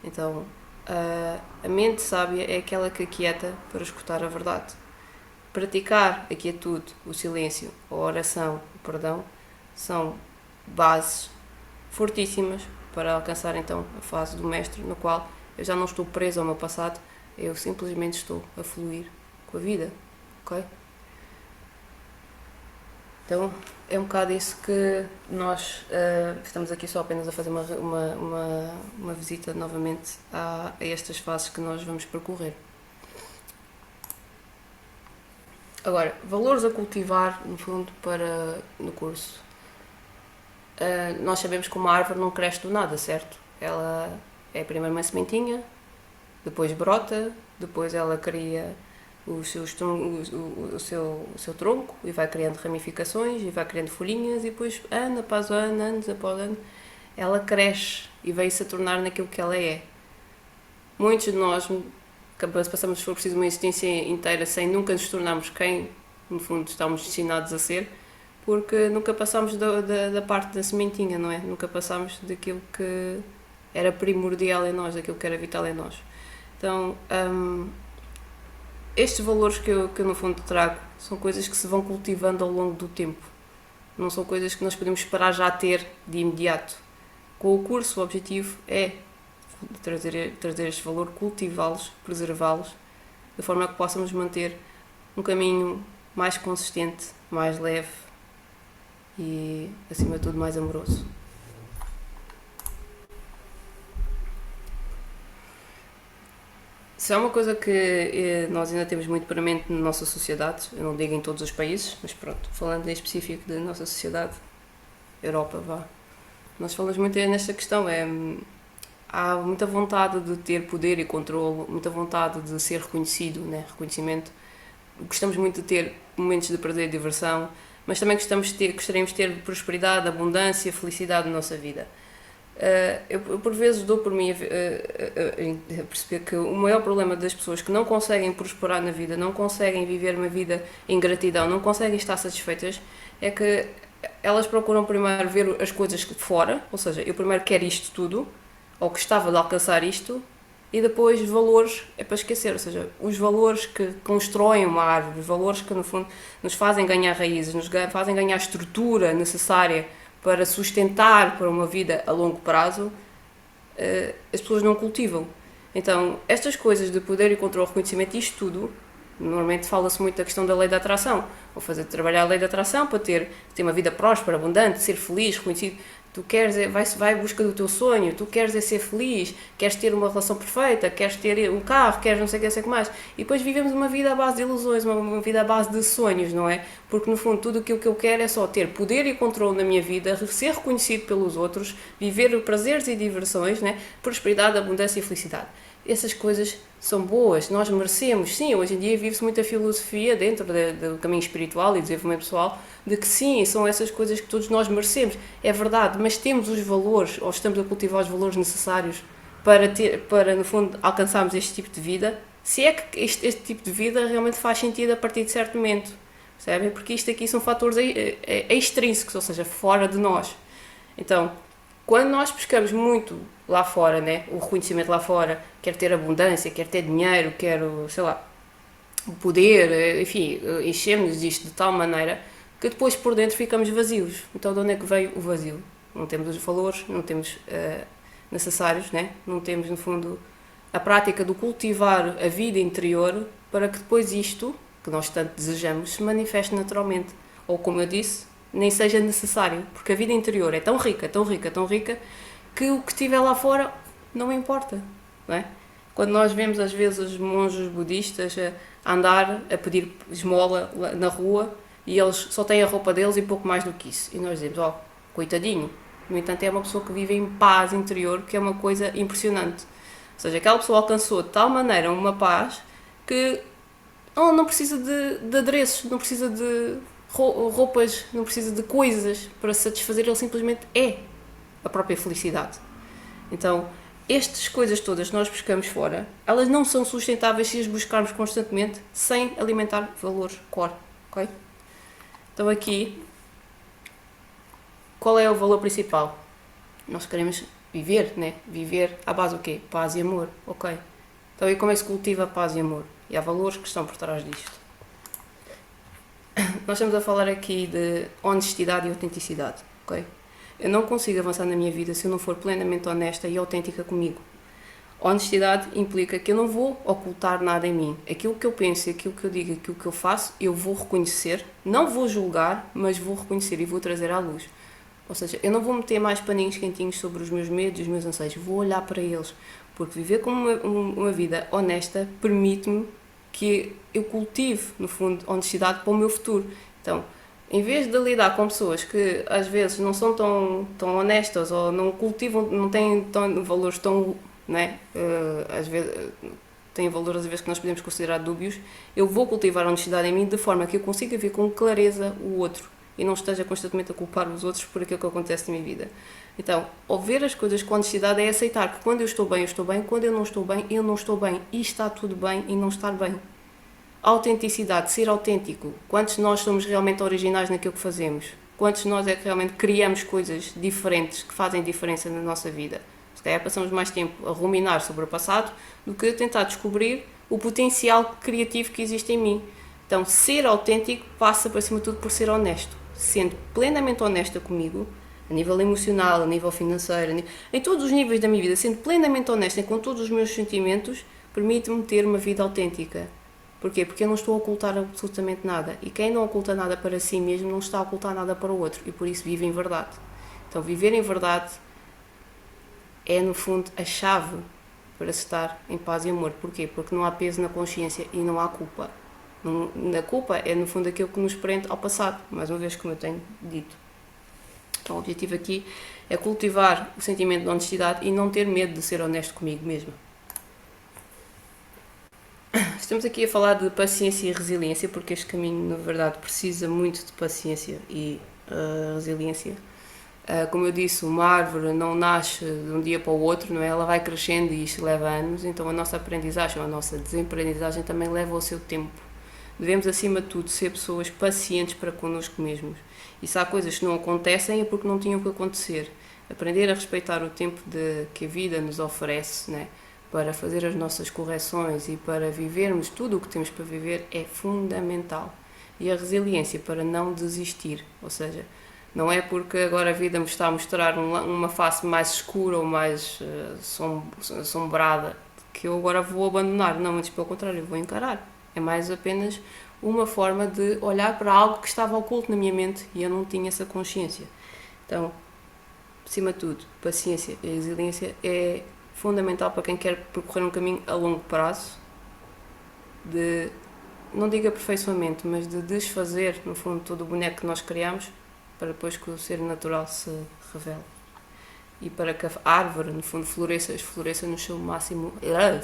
Então, a mente sábia é aquela que aquieta para escutar a verdade. Praticar a quietude, o silêncio, a oração, o perdão, são bases fortíssimas para alcançar então a fase do mestre, no qual eu já não estou preso ao meu passado, eu simplesmente estou a fluir com a vida, ok? Então é um bocado isso que nós estamos aqui só apenas a fazer uma visita novamente a estas fases que nós vamos percorrer. Agora, valores a cultivar, no fundo, no curso. Nós sabemos que uma árvore não cresce do nada, certo? Ela é primeiro uma sementinha, depois brota, depois ela cria o seu tronco e vai criando ramificações e vai criando folhinhas e depois, ano após ano, anos após ano, ela cresce e veio-se a tornar naquilo que ela é. Muitos de nós passamos, se for preciso, uma existência inteira sem nunca nos tornarmos quem, no fundo, estamos destinados a ser, porque nunca passamos da parte da sementinha, não é? Nunca passamos daquilo que era primordial em nós, daquilo que era vital em nós. Então, estes valores que eu no fundo trago são coisas que se vão cultivando ao longo do tempo. Não são coisas que nós podemos esperar já ter de imediato. Com o curso, o objetivo é trazer este valor, cultivá-los, preservá-los, de forma que possamos manter um caminho mais consistente, mais leve e, acima de tudo, mais amoroso. Se é uma coisa que nós ainda temos muito premente na nossa sociedade, eu não digo em todos os países, mas pronto, falando em específico da nossa sociedade, Europa, nós falamos muito nesta questão, há muita vontade de ter poder e controle, muita vontade de ser reconhecido, né? Reconhecimento. Gostamos muito de ter momentos de prazer e diversão, mas também gostaríamos de ter prosperidade, abundância, felicidade na nossa vida. Eu por vezes dou por mim a perceber que o maior problema das pessoas que não conseguem prosperar na vida, não conseguem viver uma vida em gratidão, não conseguem estar satisfeitas, é que elas procuram primeiro ver as coisas de fora, ou seja, eu primeiro quero isto tudo, ou gostava de alcançar isto, e depois valores é para esquecer, ou seja, os valores que constroem uma árvore, os valores que no fundo nos fazem ganhar raízes, nos fazem ganhar estrutura necessária para sustentar para uma vida a longo prazo, as pessoas não cultivam. Então, estas coisas de poder e controle, reconhecimento, isto tudo, normalmente fala-se muito da questão da lei da atração, ou fazer trabalhar a lei da atração para ter uma vida próspera, abundante, ser feliz, reconhecido. Tu queres, vai em busca do teu sonho, tu queres é ser feliz, queres ter uma relação perfeita, queres ter um carro, queres não sei o que, sei o que mais. E depois vivemos uma vida à base de ilusões, uma vida à base de sonhos, não é? Porque no fundo tudo aquilo que eu quero é só ter poder e controle na minha vida, ser reconhecido pelos outros, viver prazeres e diversões, né? Prosperidade, abundância e felicidade. Essas coisas são boas, nós merecemos. Sim, hoje em dia vive-se muita filosofia dentro do caminho espiritual e desenvolvimento pessoal, de que sim, são essas coisas que todos nós merecemos. É verdade, mas temos os valores, ou estamos a cultivar os valores necessários para no fundo, alcançarmos este tipo de vida, se é que este tipo de vida realmente faz sentido a partir de certo momento, percebem? Porque isto aqui são fatores extrínsecos, ou seja, fora de nós. Então, quando nós buscamos muito lá fora, né, o reconhecimento lá fora, quer ter abundância, quer ter dinheiro, quero, sei lá, poder, enfim, enchemos disto de tal maneira que depois por dentro ficamos vazios. Então de onde é que veio o vazio? Não temos os valores, não temos necessários, né? Não temos no fundo a prática do cultivar a vida interior para que depois isto, que nós tanto desejamos, se manifeste naturalmente. Ou como eu disse, nem seja necessário, porque a vida interior é tão rica, tão rica, tão rica, que o que estiver lá fora não me importa, não é? Quando nós vemos às vezes os monges budistas a andar, a pedir esmola na rua, e eles só têm a roupa deles e pouco mais do que isso, e nós dizemos, oh, coitadinho. No entanto, é uma pessoa que vive em paz interior, que é uma coisa impressionante. Ou seja, aquela pessoa alcançou de tal maneira uma paz que não precisa de adereços, não precisa de roupas, não precisa de coisas para satisfazer, ele simplesmente é a própria felicidade. Então, estas coisas todas que nós buscamos fora, elas não são sustentáveis se as buscarmos constantemente sem alimentar valores core, ok? Então aqui, qual é o valor principal? Nós queremos viver, né? Viver à base do quê? Paz e amor, ok? Então e como é que se cultiva paz e amor? E há valores que estão por trás disto. Nós estamos a falar aqui de honestidade e autenticidade, ok? Eu não consigo avançar na minha vida se eu não for plenamente honesta e autêntica comigo. Honestidade implica que eu não vou ocultar nada em mim. Aquilo que eu penso, aquilo que eu digo, aquilo que eu faço, eu vou reconhecer, não vou julgar, mas vou reconhecer e vou trazer à luz. Ou seja, eu não vou meter mais paninhos quentinhos sobre os meus medos e os meus anseios, vou olhar para eles. Porque viver com uma vida honesta permite-me que eu cultive, no fundo, honestidade para o meu futuro. Então, em vez de lidar com pessoas que às vezes não são tão honestas ou não cultivam, não têm valores tão, né, às vezes têm valores às vezes que nós podemos considerar dúbios, eu vou cultivar a honestidade em mim de forma que eu consiga ver com clareza o outro e não esteja constantemente a culpar os outros por aquilo que acontece na minha vida. Então, ao ver as coisas com honestidade é aceitar que quando eu estou bem, quando eu não estou bem, eu não estou bem, e está tudo bem e não estar bem. Autenticidade, ser autêntico. Quantos de nós somos realmente originais naquilo que fazemos? Quantos de nós é que realmente criamos coisas diferentes que fazem diferença na nossa vida? Se calhar passamos mais tempo a ruminar sobre o passado do que a tentar descobrir o potencial criativo que existe em mim. Então, ser autêntico passa, por cima de tudo, por ser honesto. Sendo plenamente honesta comigo, a nível emocional, a nível financeiro, em todos os níveis da minha vida, sendo plenamente honesta com todos os meus sentimentos, permite-me ter uma vida autêntica. Porquê? Porque eu não estou a ocultar absolutamente nada. E quem não oculta nada para si mesmo não está a ocultar nada para o outro. E por isso vive em verdade. Então, viver em verdade é, no fundo, a chave para estar em paz e amor. Porquê? Porque não há peso na consciência e não há culpa. Na culpa é, no fundo, aquilo que nos prende ao passado. Mais uma vez, como eu tenho dito. Então, o objetivo aqui é cultivar o sentimento de honestidade e não ter medo de ser honesto comigo mesmo. Estamos aqui a falar de paciência e resiliência, porque este caminho, na verdade, precisa muito de paciência e resiliência. Como eu disse, uma árvore não nasce de um dia para o outro, não é? Ela vai crescendo e isto leva anos, então a nossa aprendizagem, a nossa desaprendizagem também leva o seu tempo. Devemos, acima de tudo, ser pessoas pacientes para connosco mesmos. E se há coisas que não acontecem é porque não tinham que acontecer. aprender a respeitar o tempo que a vida nos oferece, né, para fazer as nossas correções e para vivermos tudo o que temos para viver é fundamental. E a resiliência para não desistir, ou seja, não é porque agora a vida me está a mostrar uma face mais escura ou mais assombrada que eu agora vou abandonar. Não, antes pelo contrário, eu vou encarar. É mais apenas uma forma de olhar para algo que estava oculto na minha mente e eu não tinha essa consciência. Então, acima de tudo, paciência e resiliência é fundamental para quem quer percorrer um caminho a longo prazo de, não digo aperfeiçoamento, mas de desfazer, no fundo, todo o boneco que nós criamos para depois que o ser natural se revele. E para que a árvore, no fundo, floresça no seu máximo...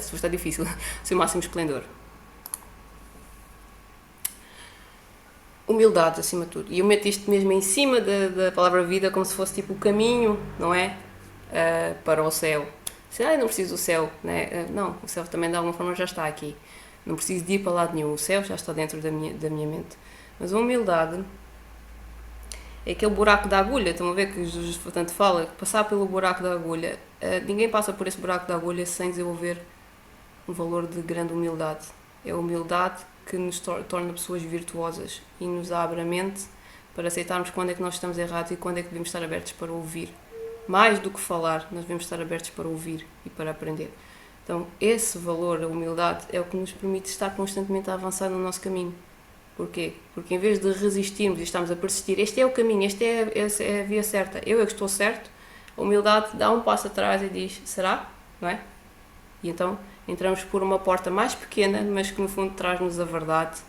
Isso está difícil. Seu máximo esplendor. Humildade, acima de tudo. E eu meto isto mesmo em cima da palavra vida, como se fosse tipo o caminho, não é? Para o céu. Eu não preciso do céu, né? Não, o céu também de alguma forma já está aqui. Não preciso de ir para lado nenhum. O céu já está dentro da minha mente. Mas a humildade é aquele buraco da agulha. Estão a ver que Jesus tanto fala, passar pelo buraco da agulha. Ninguém passa por esse buraco da agulha sem desenvolver um valor de grande humildade. É a humildade que nos torna pessoas virtuosas e nos abre a mente para aceitarmos quando é que nós estamos errados e quando é que devemos estar abertos para ouvir. Mais do que falar, nós devemos estar abertos para ouvir e para aprender. Então, esse valor, a humildade, é o que nos permite estar constantemente a avançar no nosso caminho. Porquê? Porque em vez de resistirmos e estarmos a persistir, este é o caminho, esta é a via certa, eu é que estou certo, a humildade dá um passo atrás e diz, será? Não é? E então entramos por uma porta mais pequena, mas que no fundo traz-nos a verdade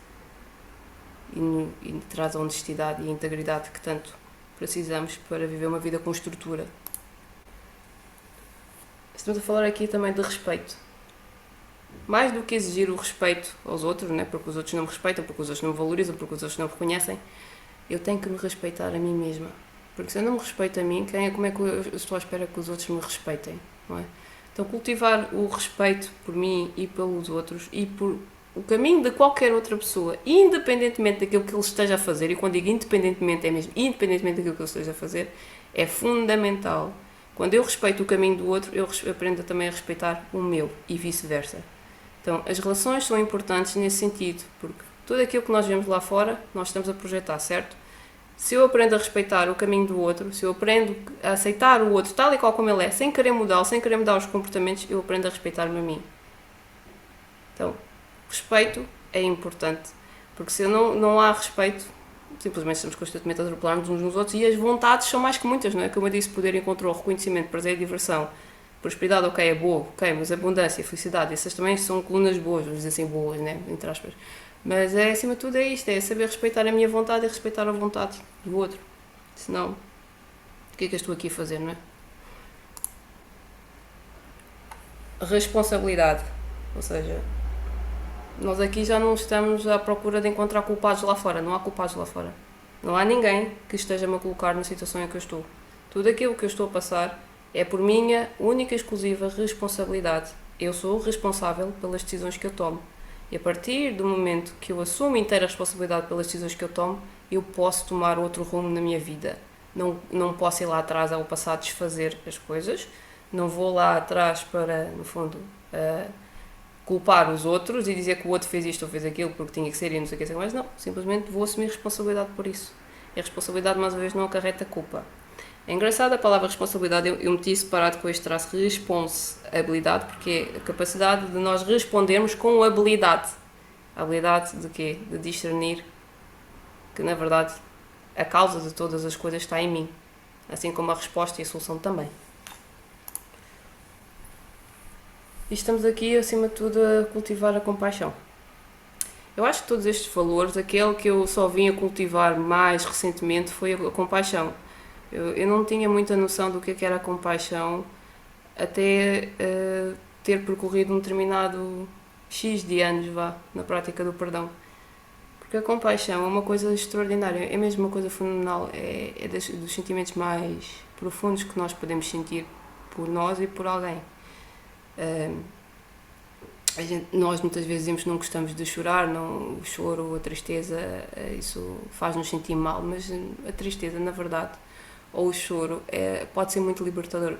e traz a honestidade e a integridade que tanto precisamos para viver uma vida com estrutura. Estamos a falar aqui também de respeito. Mais do que exigir o respeito aos outros, né? Porque os outros não me respeitam, porque os outros não me valorizam, porque os outros não me reconhecem, eu tenho que me respeitar a mim mesma. Porque se eu não me respeito a mim, como é que eu estou à espera que os outros me respeitem? Não é? Então, cultivar o respeito por mim e pelos outros e por o caminho de qualquer outra pessoa, independentemente daquilo que ele esteja a fazer, e quando digo independentemente, é mesmo independentemente daquilo que ele esteja a fazer, é fundamental. Quando eu respeito o caminho do outro, eu aprendo também a respeitar o meu e vice-versa. Então, as relações são importantes nesse sentido, porque tudo aquilo que nós vemos lá fora, nós estamos a projetar, certo? Se eu aprendo a respeitar o caminho do outro, se eu aprendo a aceitar o outro tal e qual como ele é, sem querer mudá-lo, sem querer mudar os comportamentos, eu aprendo a respeitar-me a mim. Então, respeito é importante, porque se não há respeito, simplesmente estamos constantemente a atropelar-nos uns nos outros e as vontades são mais que muitas, não é? Como eu disse, poder, encontrou, reconhecimento, prazer e diversão. Prosperidade, ok, é boa, ok, mas abundância, felicidade, essas também são colunas boas, vamos dizer assim, boas, né? Entre aspas. Mas acima de tudo é isto, é saber respeitar a minha vontade e respeitar a vontade do outro. Senão, o que é que eu estou aqui a fazer, não é? Responsabilidade, ou seja, nós aqui já não estamos à procura de encontrar culpados lá fora, não há culpados lá fora. Não há ninguém que esteja-me a colocar na situação em que eu estou. Tudo aquilo que eu estou a passar é por minha única e exclusiva responsabilidade. Eu sou o responsável pelas decisões que eu tomo. E a partir do momento que eu assumo inteira responsabilidade pelas decisões que eu tomo, eu posso tomar outro rumo na minha vida. Não posso ir lá atrás ao passado desfazer as coisas, não vou lá atrás para, no fundo, culpar os outros e dizer que o outro fez isto ou fez aquilo porque tinha que ser e não sei o que, mas não, simplesmente vou assumir responsabilidade por isso. E a responsabilidade, mais uma vez, não acarreta culpa. É engraçado a palavra responsabilidade, eu meti separado com este traço responsabilidade, porque é a capacidade de nós respondermos com habilidade. A habilidade de quê? De discernir que, na verdade, a causa de todas as coisas está em mim, assim como a resposta e a solução também. E estamos aqui, acima de tudo, a cultivar a compaixão. Eu acho que todos estes valores, aquele que eu só vim a cultivar mais recentemente foi a compaixão. Eu não tinha muita noção do que era a compaixão até ter percorrido um determinado X de anos na prática do perdão. Porque a compaixão é uma coisa extraordinária, é mesmo uma coisa fenomenal, é dos sentimentos mais profundos que nós podemos sentir por nós e por alguém. Nós muitas vezes dizemos que não gostamos de chorar, o choro, a tristeza, isso faz-nos sentir mal, mas a tristeza, na verdade, ou o choro pode ser muito libertador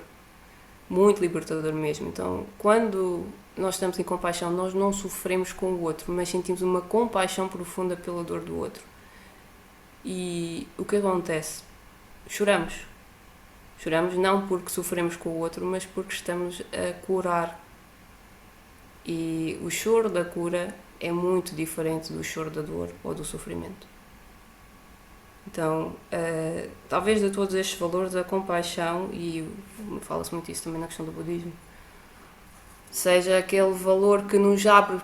mesmo. Então, quando nós estamos em compaixão, nós não sofremos com o outro, mas sentimos uma compaixão profunda pela dor do outro. E o que acontece? Choramos. Choramos não porque sofremos com o outro, mas porque estamos a curar. E o choro da cura é muito diferente do choro da dor ou do sofrimento. Então, talvez de todos estes valores, a compaixão, e fala-se muito isso também na questão do budismo, seja aquele valor que nos abre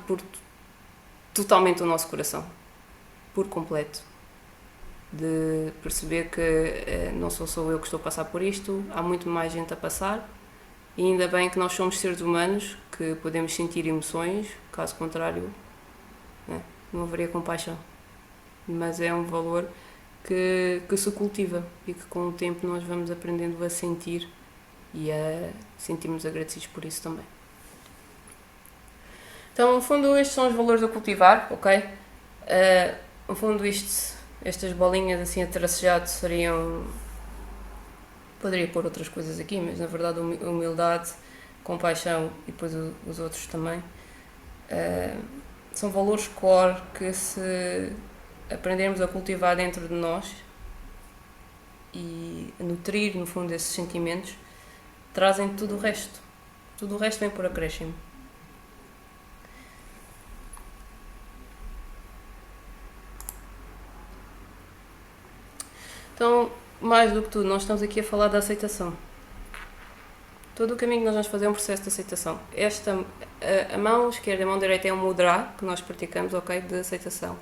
totalmente o nosso coração, por completo. De perceber que não sou só eu que estou a passar por isto, há muito mais gente a passar, e ainda bem que nós somos seres humanos, que podemos sentir emoções, caso contrário, não haveria compaixão. Mas é um valor que se cultiva e que com o tempo nós vamos aprendendo a sentir e a sentirmos agradecidos por isso também. Então, no fundo, estes são os valores a cultivar, ok? No fundo, estas bolinhas assim a tracejado seriam... Poderia pôr outras coisas aqui, mas na verdade humildade, compaixão e depois os outros também. São valores core que, se aprendermos a cultivar dentro de nós e a nutrir, no fundo, esses sentimentos, trazem tudo o resto. Tudo o resto vem por acréscimo. Então, mais do que tudo, nós estamos aqui a falar da aceitação. Todo o caminho que nós vamos fazer é um processo de aceitação. A mão esquerda e a mão direita é um mudra que nós praticamos, ok, de aceitação.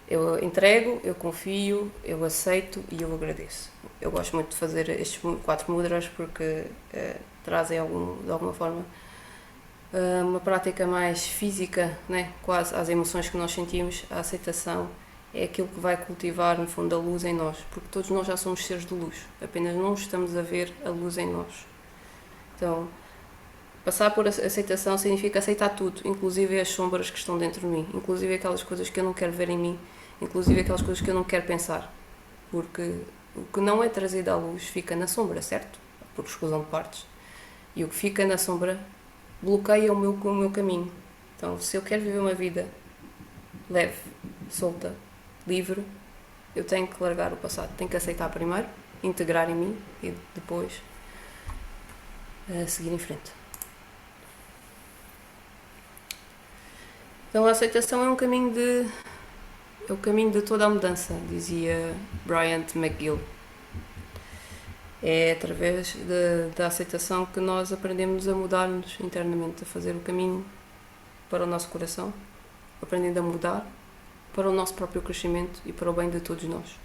Eu entrego, eu confio, eu aceito e eu agradeço. Eu gosto muito de fazer estes 4 mudras porque trazem de alguma forma uma prática mais física, né? Quase às emoções que nós sentimos. A aceitação é aquilo que vai cultivar, no fundo, a luz em nós, porque todos nós já somos seres de luz, apenas não estamos a ver a luz em nós. Então, passar por aceitação significa aceitar tudo, inclusive as sombras que estão dentro de mim, inclusive aquelas coisas que eu não quero ver em mim, inclusive aquelas coisas que eu não quero pensar, porque o que não é trazido à luz fica na sombra, certo? Por exclusão de partes. E o que fica na sombra bloqueia o meu caminho. Então, se eu quero viver uma vida leve, solta, livre, eu tenho que largar o passado, tenho que aceitar primeiro, integrar em mim e depois seguir em frente. Então a aceitação é o caminho de toda a mudança, dizia Bryant McGill. É através da aceitação que nós aprendemos a mudar-nos internamente, a fazer o caminho para o nosso coração, aprendendo a mudar para o nosso próprio crescimento e para o bem de todos nós.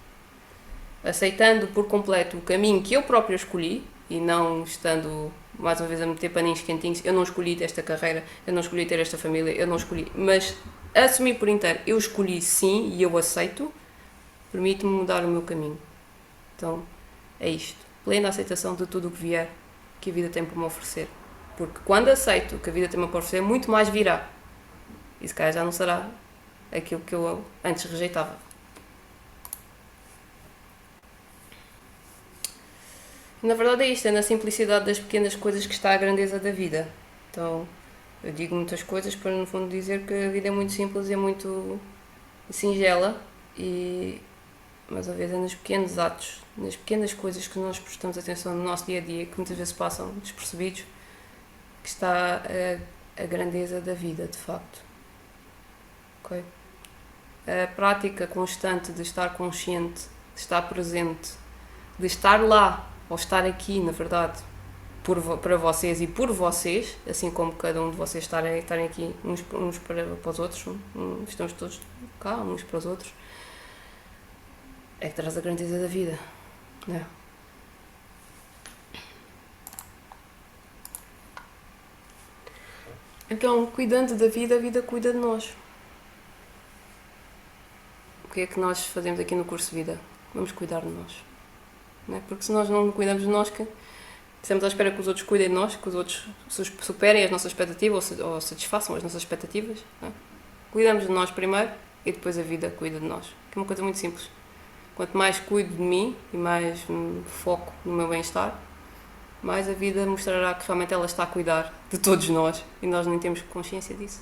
Aceitando por completo o caminho que eu próprio escolhi e não estando, mais uma vez, a meter paninhos quentinhos. Eu não escolhi ter esta carreira, eu não escolhi ter esta família, eu não escolhi, mas assumir por inteiro, eu escolhi sim e eu aceito, permite-me mudar o meu caminho. Então, é isto. Plena aceitação de tudo o que vier, que a vida tem para me oferecer. Porque quando aceito o que a vida tem para me oferecer, muito mais virá. E se calhar já não será aquilo que eu antes rejeitava. Na verdade é isto, é na simplicidade das pequenas coisas que está a grandeza da vida. Então, eu digo muitas coisas para, no fundo, dizer que a vida é muito simples e é muito singela, e mais uma vez é nos pequenos atos, nas pequenas coisas que nós prestamos atenção no nosso dia-a-dia, que muitas vezes passam despercebidos, que está a grandeza da vida, de facto. Ok? A prática constante de estar consciente, de estar presente, de estar lá, ou estar aqui, na verdade, para vocês e por vocês, assim como cada um de vocês estarem aqui uns para os outros, estamos todos cá, uns para os outros, é que traz a grandeza da vida, né? Então, cuidando da vida, a vida cuida de nós. O que é que nós fazemos aqui no curso de vida? Vamos cuidar de nós. Não é? Porque se nós não cuidamos de nós, que estamos à espera que os outros cuidem de nós, que os outros superem as nossas expectativas ou satisfaçam as nossas expectativas. Não é? Cuidamos de nós primeiro e depois a vida cuida de nós. Que é uma coisa muito simples. Quanto mais cuido de mim e mais foco no meu bem-estar, mais a vida mostrará que realmente ela está a cuidar de todos nós e nós nem temos consciência disso.